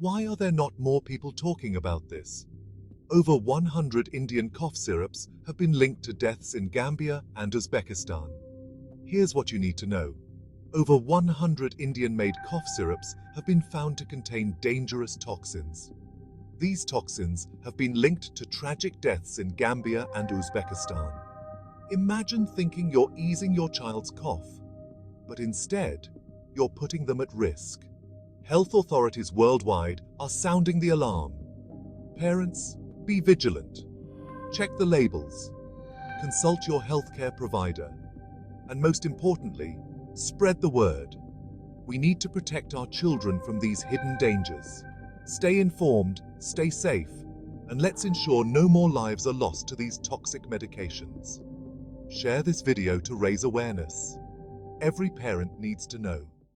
Why are there not more people talking about this? Over 100 Indian cough syrups have been linked to deaths in Gambia and Uzbekistan. Here's what you need to know. Over 100 Indian-made cough syrups have been found to contain dangerous toxins. These toxins have been linked to tragic deaths in Gambia and Uzbekistan. Imagine thinking you're easing your child's cough, but instead, you're putting them at risk. Health authorities worldwide are sounding the alarm. Parents, be vigilant. Check the labels. Consult your healthcare provider. And most importantly, spread the word. We need to protect our children from these hidden dangers. Stay informed, stay safe, and let's ensure no more lives are lost to these toxic medications. Share this video to raise awareness. Every parent needs to know.